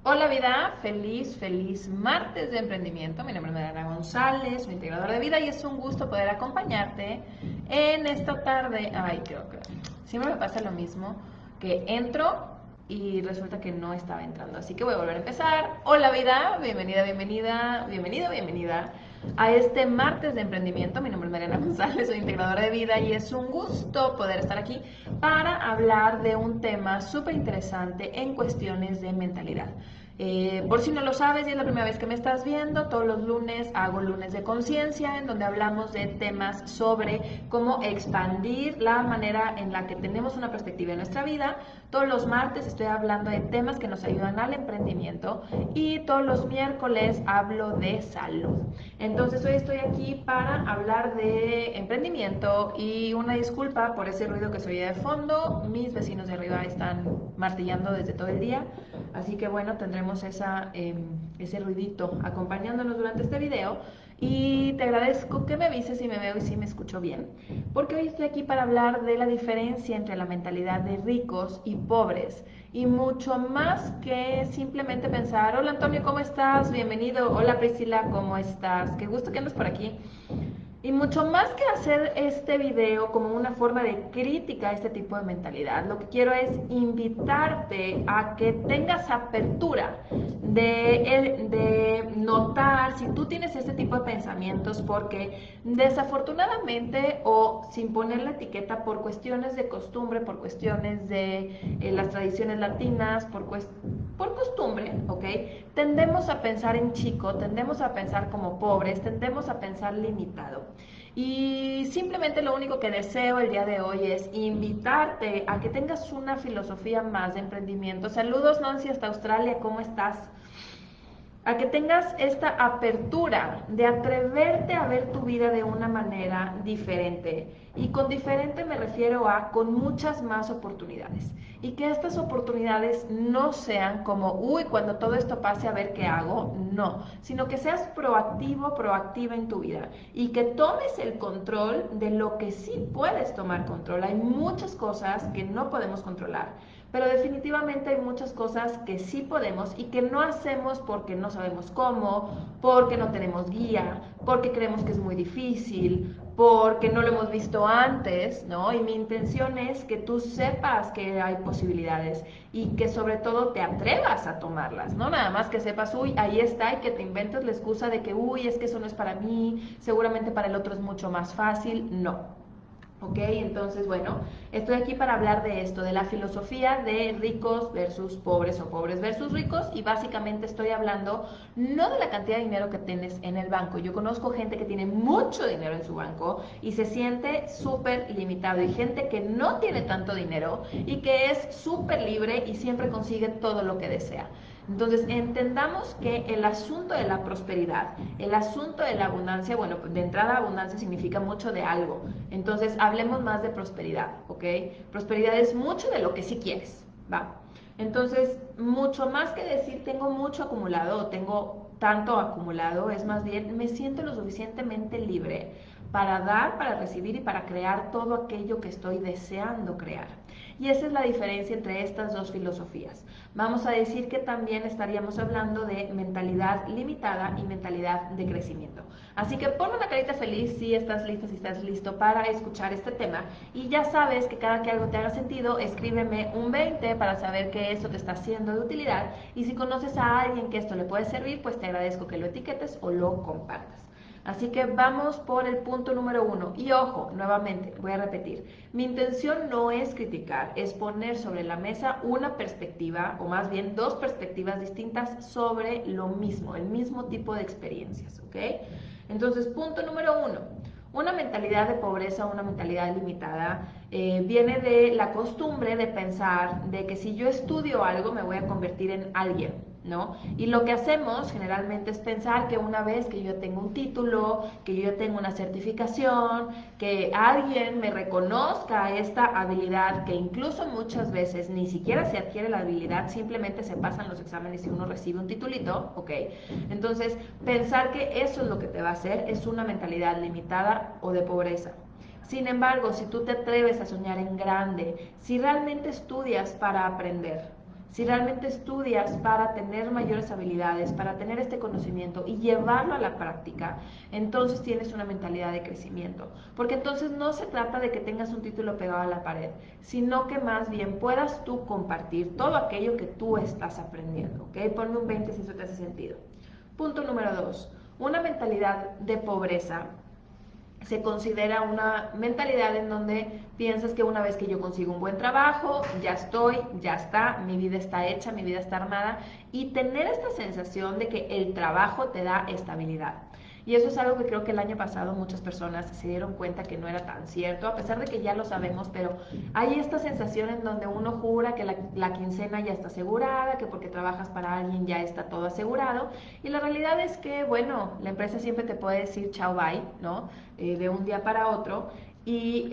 Hola vida, feliz martes de emprendimiento. Mi nombre es Mariana González, soy integradora de vida y es un gusto poder acompañarte en esta tarde. Ay, creo que siempre me pasa lo mismo, que entro y resulta que no estaba entrando. Así que voy a volver a empezar. Hola vida, bienvenida a este martes de emprendimiento. Mi nombre es Mariana González, soy integradora de vida y es un gusto poder estar aquí para hablar de un tema súper interesante en cuestiones de mentalidad. Por si no lo sabes y es la primera vez que me estás viendo, todos los lunes hago lunes de conciencia en donde hablamos de temas sobre cómo expandir la manera en la que tenemos una perspectiva en nuestra vida. Todos los martes estoy hablando de temas que nos ayudan al emprendimiento y todos los miércoles hablo de salud. Entonces hoy estoy aquí para hablar de emprendimiento y una disculpa por ese ruido que se oye de fondo. Mis vecinos de arriba están martillando desde todo el día. Así que bueno, tendremos ese ruidito acompañándonos durante este video. Y te agradezco que me avises si me veo y si me escucho bien. Porque hoy estoy aquí para hablar de la diferencia entre la mentalidad de ricos y pobres. Y mucho más que simplemente pensar, hola Antonio, ¿cómo estás? Bienvenido. Hola Priscila, ¿cómo estás? Qué gusto que andes por aquí. Y mucho más que hacer este video como una forma de crítica a este tipo de mentalidad, lo que quiero es invitarte a que tengas apertura de notar si tú tienes este tipo de pensamientos, porque desafortunadamente o sin poner la etiqueta por cuestiones de costumbre, por cuestiones de las tradiciones latinas, por costumbre, ¿ok? Tendemos a pensar en chico, tendemos a pensar como pobres, tendemos a pensar limitado. Y simplemente lo único que deseo el día de hoy es invitarte a que tengas una filosofía más de emprendimiento. Saludos Nancy hasta Australia, ¿cómo estás? A que tengas esta apertura de atreverte a ver tu vida de una manera diferente. Y con diferente me refiero a con muchas más oportunidades. Y que estas oportunidades no sean como, uy, cuando todo esto pase a ver qué hago, no, sino que seas proactivo, proactiva en tu vida y que tomes el control de lo que sí puedes tomar control. Hay muchas cosas que no podemos controlar, pero definitivamente hay muchas cosas que sí podemos y que no hacemos porque no sabemos cómo, porque no tenemos guía, porque creemos que es muy difícil, porque no lo hemos visto antes, ¿no? Y mi intención es que tú sepas que hay posibilidades y que sobre todo te atrevas a tomarlas, no nada más que sepas, uy, ahí está, y que te inventes la excusa de que, uy, es que eso no es para mí, seguramente para el otro es mucho más fácil, no. ¿Ok? Entonces, bueno, estoy aquí para hablar de esto, de la filosofía de ricos versus pobres o pobres versus ricos, y básicamente estoy hablando no de la cantidad de dinero que tienes en el banco. Yo conozco gente que tiene mucho dinero en su banco y se siente súper limitado, y gente que no tiene tanto dinero y que es súper libre y siempre consigue todo lo que desea. Entonces, entendamos que el asunto de la prosperidad, el asunto de la abundancia, bueno, de entrada abundancia significa mucho de algo. Entonces, hablemos más de prosperidad, ¿ok? Prosperidad es mucho de lo que sí quieres, ¿va? Entonces, mucho más que decir tengo mucho acumulado o tengo tanto acumulado, es más bien me siento lo suficientemente libre para dar, para recibir y para crear todo aquello que estoy deseando crear. Y esa es la diferencia entre estas dos filosofías. Vamos a decir que también estaríamos hablando de mentalidad limitada y mentalidad de crecimiento. Así que ponme una carita feliz si estás lista, si estás listo para escuchar este tema. Y ya sabes que cada que algo te haga sentido, escríbeme un 20 para saber que esto te está siendo de utilidad. Y si conoces a alguien que esto le puede servir, pues te agradezco que lo etiquetes o lo compartas. Así que vamos por el punto número 1. Y ojo, nuevamente, voy a repetir. Mi intención no es criticar, es poner sobre la mesa una perspectiva, o más bien dos perspectivas distintas sobre lo mismo, el mismo tipo de experiencias, ¿ok? Entonces, punto número 1. Una mentalidad de pobreza, una mentalidad limitada, viene de la costumbre de pensar de que si yo estudio algo me voy a convertir en alguien, ¿no? Y lo que hacemos generalmente es pensar que una vez que yo tengo un título, que yo tengo una certificación, que alguien me reconozca esta habilidad, que incluso muchas veces ni siquiera se adquiere la habilidad, simplemente se pasan los exámenes y uno recibe un titulito, ¿ok? Entonces, pensar que eso es lo que te va a hacer es una mentalidad limitada o de pobreza. Sin embargo, si tú te atreves a soñar en grande, si realmente estudias para aprender, si realmente estudias para tener mayores habilidades, para tener este conocimiento y llevarlo a la práctica, entonces tienes una mentalidad de crecimiento. Porque entonces no se trata de que tengas un título pegado a la pared, sino que más bien puedas tú compartir todo aquello que tú estás aprendiendo, ¿ok? Ponme un 20 si eso te hace sentido. Punto número 2. Una mentalidad de pobreza se considera una mentalidad en donde piensas que una vez que yo consigo un buen trabajo, ya estoy, ya está, mi vida está hecha, mi vida está armada, y tener esta sensación de que el trabajo te da estabilidad. Y eso es algo que creo que el año pasado muchas personas se dieron cuenta que no era tan cierto, a pesar de que ya lo sabemos, pero hay esta sensación en donde uno jura que la quincena ya está asegurada, que porque trabajas para alguien ya está todo asegurado, y la realidad es que, bueno, la empresa siempre te puede decir chao, bye, ¿no? De un día para otro, y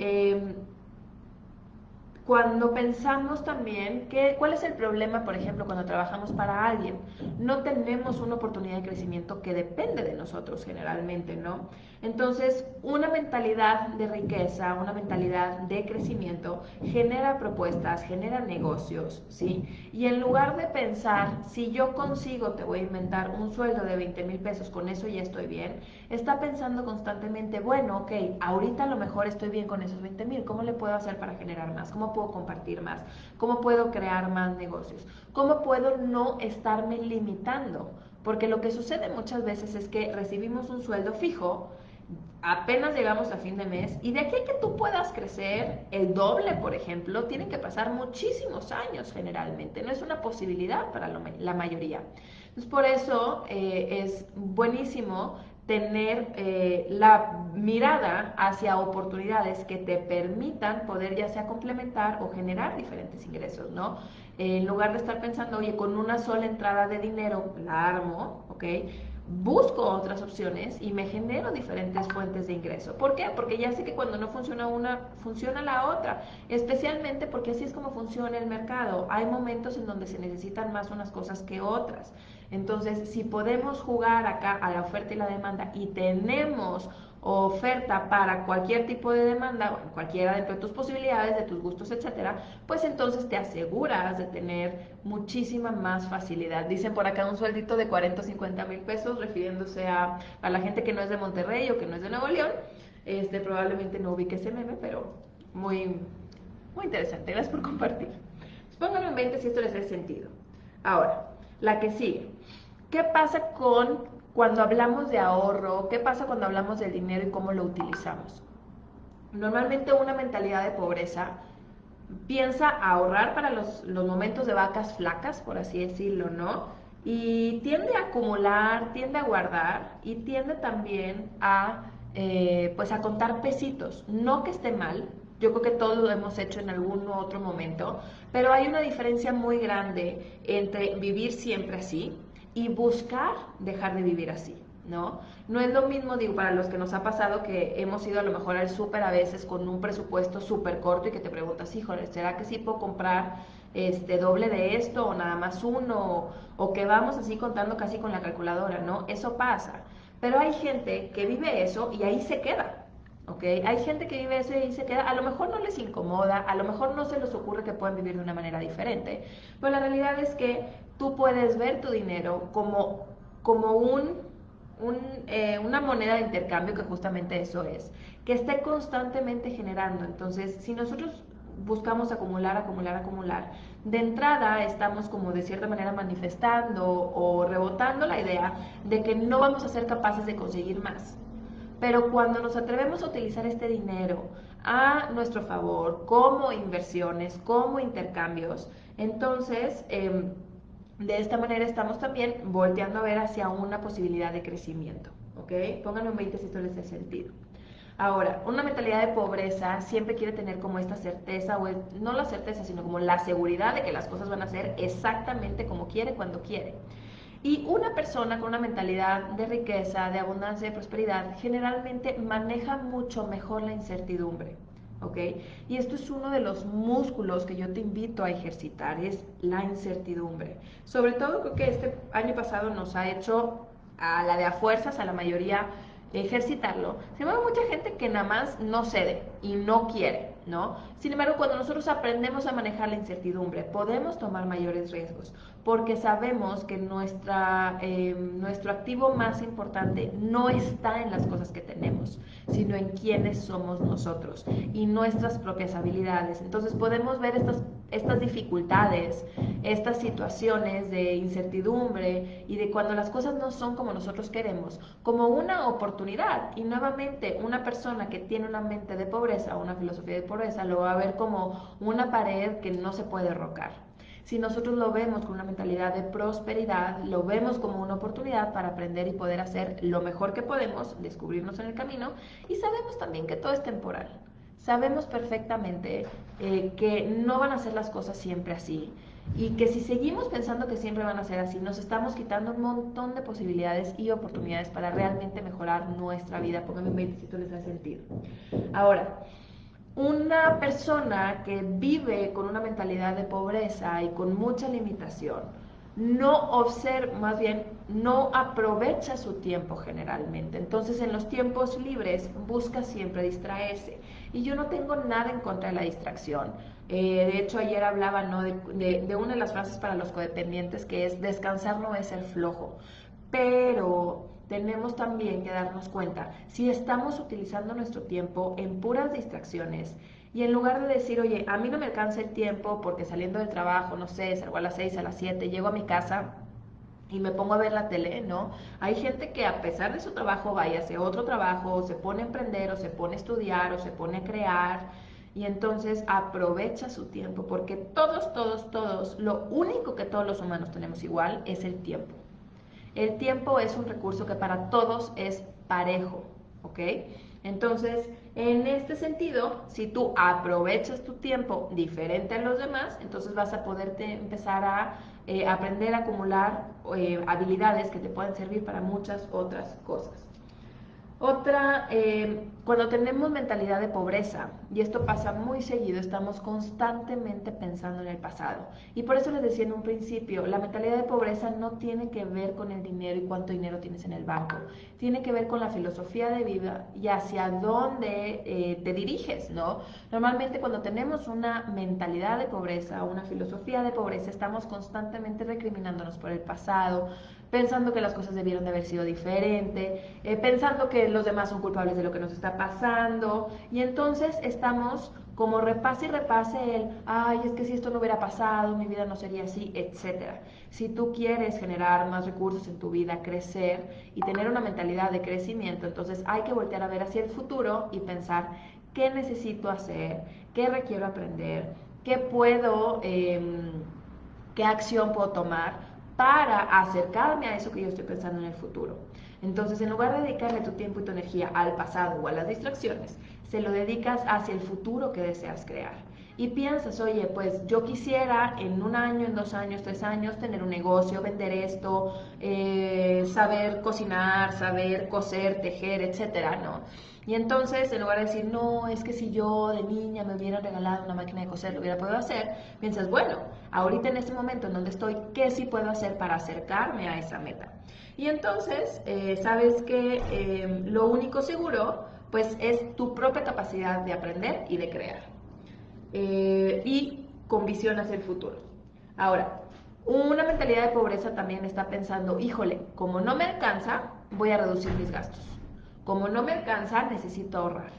cuando pensamos también que, ¿cuál es el problema, por ejemplo, cuando trabajamos para alguien? No tenemos una oportunidad de crecimiento que depende de nosotros generalmente, ¿no? Entonces, una mentalidad de riqueza, una mentalidad de crecimiento genera propuestas, genera negocios, ¿sí? Y en lugar de pensar, si yo consigo, te voy a inventar un sueldo de 20,000 pesos, con eso ya estoy bien, está pensando constantemente, bueno, ok, ahorita a lo mejor estoy bien con esos 20,000, ¿cómo le puedo hacer para generar más? ¿Cómo puedo compartir más? ¿Cómo puedo crear más negocios? ¿Cómo puedo no estarme limitando? Porque lo que sucede muchas veces es que recibimos un sueldo fijo, apenas llegamos a fin de mes, y de aquí a que tú puedas crecer el doble, por ejemplo, tienen que pasar muchísimos años generalmente, no es una posibilidad para la mayoría. Entonces, por eso es buenísimo tener la mirada hacia oportunidades que te permitan poder ya sea complementar o generar diferentes ingresos, ¿no? En lugar de estar pensando, oye, con una sola entrada de dinero la armo, ¿ok? Busco otras opciones y me genero diferentes fuentes de ingreso. ¿Por qué? Porque ya sé que cuando no funciona una, funciona la otra. Especialmente porque así es como funciona el mercado. Hay momentos en donde se necesitan más unas cosas que otras. Entonces, si podemos jugar acá a la oferta y la demanda y tenemos oferta para cualquier tipo de demanda, bueno, cualquiera de tus posibilidades, de tus gustos, etcétera, pues entonces te aseguras de tener muchísima más facilidad. Dicen por acá un sueldito de 40 o 50 mil pesos, refiriéndose a la gente que no es de Monterrey o que no es de Nuevo León. Probablemente no ubique ese meme, pero muy, muy interesante. Gracias por compartir. Pónganlo en 20 si esto les hace sentido. Ahora, la que sigue. ¿Qué pasa con cuando hablamos de ahorro? ¿Qué pasa cuando hablamos del dinero y cómo lo utilizamos? Normalmente una mentalidad de pobreza piensa ahorrar para los momentos de vacas flacas, por así decirlo, ¿no? Y tiende a acumular, tiende a guardar y tiende también pues a contar pesitos. No que esté mal, yo creo que todos lo hemos hecho en algún otro momento, pero hay una diferencia muy grande entre vivir siempre así y buscar dejar de vivir así, ¿no? No es lo mismo, digo, para los que nos ha pasado que hemos ido a lo mejor al súper a veces con un presupuesto súper corto y que te preguntas, híjole, ¿será que sí puedo comprar doble de esto o nada más uno? O que vamos así contando casi con la calculadora, ¿no? Eso pasa. Pero hay gente que vive eso y ahí se queda, ¿ok? Hay gente que vive eso y ahí se queda, a lo mejor no les incomoda, a lo mejor no se les ocurre que pueden vivir de una manera diferente, pero la realidad es que tú puedes ver tu dinero como una moneda de intercambio, que justamente eso es, que esté constantemente generando. Entonces, si nosotros buscamos acumular, acumular, acumular, de entrada estamos como de cierta manera manifestando o rebotando la idea de que no vamos a ser capaces de conseguir más. Pero cuando nos atrevemos a utilizar este dinero a nuestro favor, como inversiones, como intercambios, entonces de esta manera estamos también volteando a ver hacia una posibilidad de crecimiento, ¿ok? Pónganlo en 20 si esto les hace sentido. Ahora, una mentalidad de pobreza siempre quiere tener como esta certeza, o no la certeza, sino como la seguridad de que las cosas van a ser exactamente como quiere, cuando quiere. Y una persona con una mentalidad de riqueza, de abundancia, de prosperidad, generalmente maneja mucho mejor la incertidumbre, ¿ok? Y esto es uno de los músculos que yo te invito a ejercitar, es la incertidumbre. Sobre todo creo que este año pasado nos ha hecho a la de a fuerzas, a la mayoría, ejercitarlo. Se mueve mucha gente que nada más no cede y no quiere. ¿no? Sin embargo, cuando nosotros aprendemos a manejar la incertidumbre, podemos tomar mayores riesgos, porque sabemos que nuestro activo más importante no está en las cosas que tenemos, sino en quiénes somos nosotros y nuestras propias habilidades. Entonces podemos ver estas dificultades, estas situaciones de incertidumbre y de cuando las cosas no son como nosotros queremos, como una oportunidad. Y nuevamente, una persona que tiene una mente de pobreza o una filosofía de pobreza lo va a ver como una pared que no se puede derrocar. Si nosotros lo vemos con una mentalidad de prosperidad, lo vemos como una oportunidad para aprender y poder hacer lo mejor que podemos, descubrirnos en el camino, y sabemos también que todo es temporal. Sabemos perfectamente que no van a ser las cosas siempre así, y que si seguimos pensando que siempre van a ser así, nos estamos quitando un montón de posibilidades y oportunidades para realmente mejorar nuestra vida. Pónganme un 20 si esto les hace sentido. Ahora, una persona que vive con una mentalidad de pobreza y con mucha limitación, no observa, más bien, no aprovecha su tiempo generalmente. Entonces, en los tiempos libres busca siempre distraerse. Y yo no tengo nada en contra de la distracción. De hecho, ayer hablaba, ¿no?, de una de las frases para los codependientes, que es: descansar no es ser flojo. Pero tenemos también que darnos cuenta si estamos utilizando nuestro tiempo en puras distracciones, y en lugar de decir, oye, a mí no me alcanza el tiempo porque saliendo del trabajo, no sé, salgo a las 6, a las 7, llego a mi casa y me pongo a ver la tele, ¿no? Hay gente que a pesar de su trabajo vaya, hace otro trabajo, o se pone a emprender, o se pone a estudiar, o se pone a crear, y entonces aprovecha su tiempo, porque todos, lo único que todos los humanos tenemos igual es el tiempo. El tiempo es un recurso que para todos es parejo, ¿ok? Entonces, en este sentido, si tú aprovechas tu tiempo diferente a los demás, entonces vas a poderte empezar a aprender a acumular habilidades que te pueden servir para muchas otras cosas. Otra, cuando tenemos mentalidad de pobreza, y esto pasa muy seguido, estamos constantemente pensando en el pasado. Y por eso les decía en un principio, la mentalidad de pobreza no tiene que ver con el dinero y cuánto dinero tienes en el banco. Tiene que ver con la filosofía de vida y hacia dónde te diriges, ¿no? Normalmente cuando tenemos una mentalidad de pobreza, una filosofía de pobreza, estamos constantemente recriminándonos por el pasado, pensando que las cosas debieron de haber sido diferentes, pensando que los demás son culpables de lo que nos está pasando, y entonces estamos como repase y repase el, ay, es que si esto no hubiera pasado, mi vida no sería así, etcétera. Si tú quieres generar más recursos en tu vida, crecer y tener una mentalidad de crecimiento, entonces hay que voltear a ver hacia el futuro y pensar qué necesito hacer, qué requiero aprender, qué puedo, qué acción puedo tomar para acercarme a eso que yo estoy pensando en el futuro. Entonces, en lugar de dedicarle tu tiempo y tu energía al pasado o a las distracciones, se lo dedicas hacia el futuro que deseas crear. Y piensas, oye, pues yo quisiera en 1 año, en 2 años, 3 años, tener un negocio, vender esto, saber cocinar, saber coser, tejer, etcétera, ¿no? Y entonces, en lugar de decir, no, es que si yo de niña me hubieran regalado una máquina de coser, lo hubiera podido hacer, piensas, bueno, ahorita en este momento en donde estoy, ¿qué sí puedo hacer para acercarme a esa meta? Y entonces, sabes que lo único seguro, pues, es tu propia capacidad de aprender y de crear. Y con visión hacia el futuro. Ahora, una mentalidad de pobreza también está pensando, híjole, como no me alcanza, voy a reducir mis gastos. Como no me alcanza, necesito ahorrar,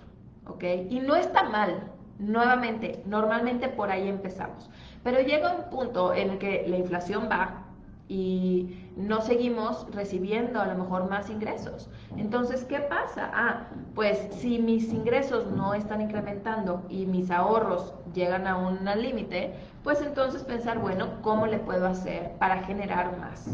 ¿ok? Y no está mal, nuevamente, normalmente por ahí empezamos. Pero llega un punto en el que la inflación va y no seguimos recibiendo a lo mejor más ingresos. Entonces, ¿qué pasa? Pues si mis ingresos no están incrementando y mis ahorros llegan a un límite, pues entonces pensar, bueno, ¿cómo le puedo hacer para generar más?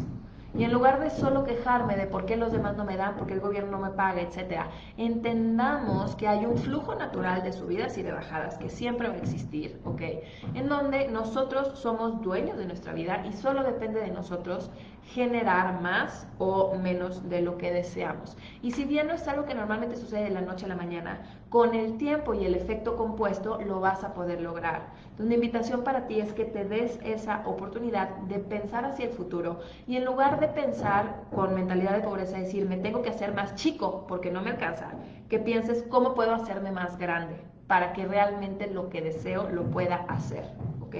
Y en lugar de solo quejarme de por qué los demás no me dan, por qué el gobierno no me paga, etcétera, entendamos que hay un flujo natural de subidas y de bajadas que siempre va a existir, ¿ok? En donde nosotros somos dueños de nuestra vida y solo depende de nosotros generar más o menos de lo que deseamos. Y si bien no es algo que normalmente sucede de la noche a la mañana, con el tiempo y el efecto compuesto lo vas a poder lograr. Entonces, una invitación para ti es que te des esa oportunidad de pensar hacia el futuro y en lugar de pensar con mentalidad de pobreza, decir, me tengo que hacer más chico porque no me alcanza, que pienses cómo puedo hacerme más grande para que realmente lo que deseo lo pueda hacer, ¿ok?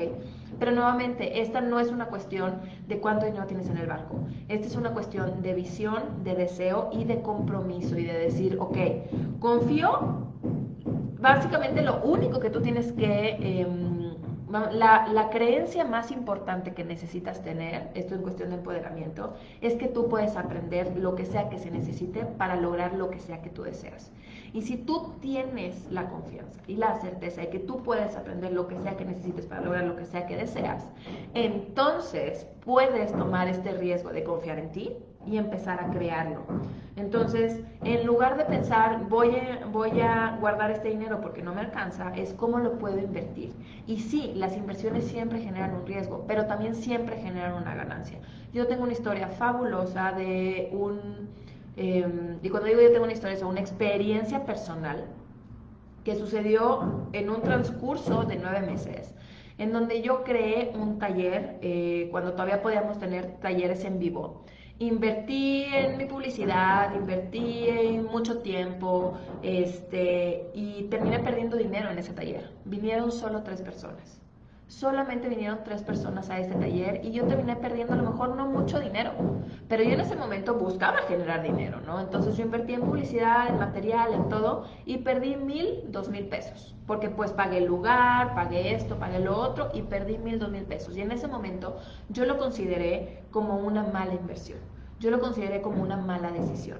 Pero nuevamente, esta no es una cuestión de cuánto dinero tienes en el banco. Esta es una cuestión de visión, de deseo y de compromiso y de decir, ok, confío. Básicamente lo único que tú tienes que... la creencia más importante que necesitas tener, esto es cuestión de empoderamiento, es que tú puedes aprender lo que sea que se necesite para lograr lo que sea que tú deseas. Y si tú tienes la confianza y la certeza de que tú puedes aprender lo que sea que necesites para lograr lo que sea que deseas, entonces puedes tomar este riesgo de confiar en ti y empezar a crearlo. Entonces, en lugar de pensar, voy a guardar este dinero porque no me alcanza, es cómo lo puedo invertir. Y sí, las inversiones siempre generan un riesgo, pero también siempre generan una ganancia. Yo tengo una historia fabulosa de y cuando digo yo tengo una historia, es una experiencia personal que sucedió en un transcurso de 9 meses, en donde yo creé un taller, cuando todavía podíamos tener talleres en vivo. Invertí en mi publicidad, invertí en mucho tiempo, y terminé perdiendo dinero en ese taller. Vinieron solo 3 personas. Solamente vinieron 3 personas a este taller y yo terminé perdiendo a lo mejor no mucho dinero, pero yo en ese momento buscaba generar dinero, ¿no? Entonces yo invertí en publicidad, en material, en todo y perdí 1,000, 2,000 pesos, porque pues pagué el lugar, pagué esto, pagué lo otro y perdí 1,000, 2,000 pesos. Y en ese momento yo lo consideré como una mala inversión, yo lo consideré como una mala decisión.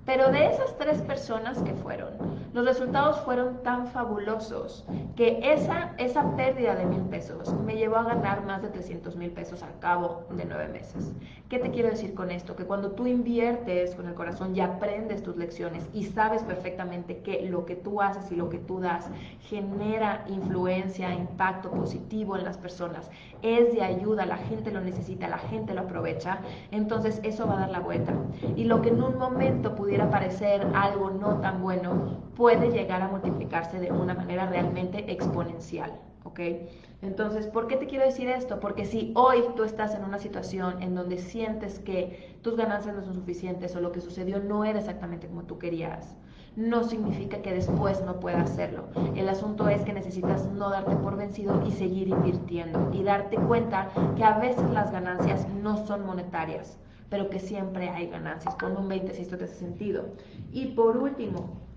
Pero de esas 3 personas que fueron, los resultados fueron tan fabulosos que esa pérdida de 1,000 pesos me llevó a ganar más de 300,000 pesos al cabo de 9 meses. ¿Qué te quiero decir con esto? Que cuando tú inviertes con el corazón y aprendes tus lecciones y sabes perfectamente que lo que tú haces y lo que tú das genera influencia, impacto positivo en las personas, es de ayuda, la gente lo necesita, la gente lo aprovecha, entonces eso va a dar la vuelta. Y lo que en un momento pudiera parecer algo no tan bueno, puede llegar a multiplicarse de una manera realmente exponencial, ¿ok? Entonces, ¿por qué te quiero decir esto? Porque si hoy tú estás en una situación en donde sientes que tus ganancias no son suficientes o lo que sucedió no era exactamente como tú querías, no significa que después no puedas hacerlo. El asunto es que necesitas no darte por vencido y seguir invirtiendo y darte cuenta que a veces las ganancias no son monetarias, pero que siempre hay ganancias. Pon un 20 si esto te hace sentido. Y por último,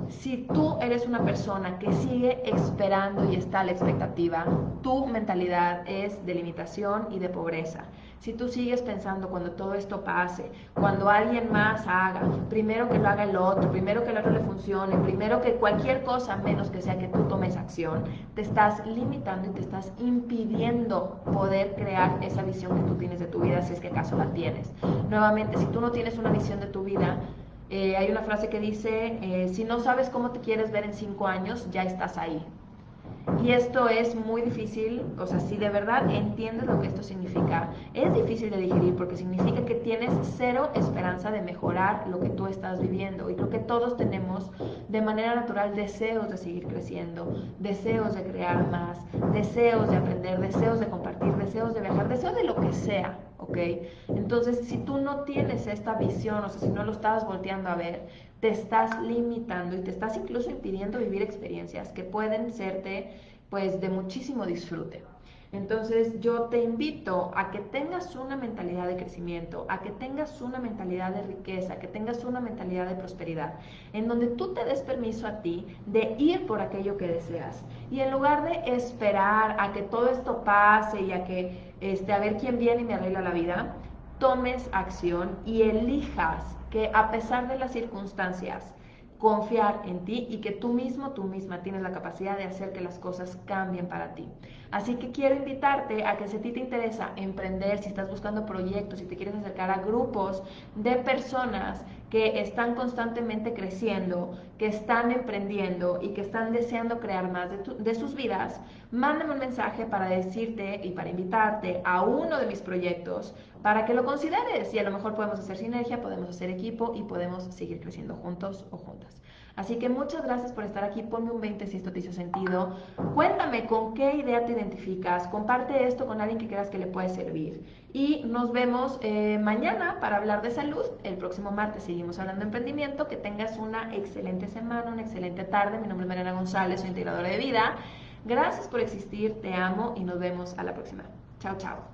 si tú eres una persona que sigue esperando y está a la expectativa, tu mentalidad es de limitación y de pobreza. Si tú sigues pensando cuando todo esto pase, cuando alguien más haga, primero que lo haga el otro, primero que el otro le funcione, primero que cualquier cosa menos que sea que tú tomes acción, te estás limitando y te estás impidiendo poder crear esa visión que tú tienes de tu vida, si es que acaso la tienes. Nuevamente, si tú no tienes una visión de tu vida, hay una frase que dice, si no sabes cómo te quieres ver en 5 años, ya estás ahí. Y esto es muy difícil, o sea, si de verdad entiendes lo que esto significa, es difícil de digerir porque significa que tienes cero esperanza de mejorar lo que tú estás viviendo. Y creo que todos tenemos de manera natural deseos de seguir creciendo, deseos de crear más, deseos de aprender, deseos de compartir, deseos de viajar, deseos de lo que sea, ¿ok? Entonces, si tú no tienes esta visión, o sea, si no lo estás volteando a ver, te estás limitando y te estás incluso impidiendo vivir experiencias que pueden serte pues de muchísimo disfrute. Entonces yo te invito a que tengas una mentalidad de crecimiento, a que tengas una mentalidad de riqueza, que tengas una mentalidad de prosperidad, en donde tú te des permiso a ti de ir por aquello que deseas. Y en lugar de esperar a que todo esto pase y a que a ver quién viene y me arregla la vida, tomes acción y elijas que a pesar de las circunstancias, confiar en ti y que tú mismo, tú misma tienes la capacidad de hacer que las cosas cambien para ti. Así que quiero invitarte a que si a ti te interesa emprender, si estás buscando proyectos, si te quieres acercar a grupos de personas que están constantemente creciendo, que están emprendiendo y que están deseando crear más de sus vidas, mándame un mensaje para decirte y para invitarte a uno de mis proyectos para que lo consideres y a lo mejor podemos hacer sinergia, podemos hacer equipo y podemos seguir creciendo juntos o juntas. Así que muchas gracias por estar aquí. Ponme un 20 si esto te hizo sentido. Cuéntame con qué idea te identificas. Comparte esto con alguien que creas que le puede servir. Y nos vemos mañana para hablar de salud. El próximo martes seguimos hablando de emprendimiento. Que tengas una excelente semana, una excelente tarde. Mi nombre es Mariana González, soy integradora de vida. Gracias por existir, te amo y nos vemos a la próxima. Chao, chao.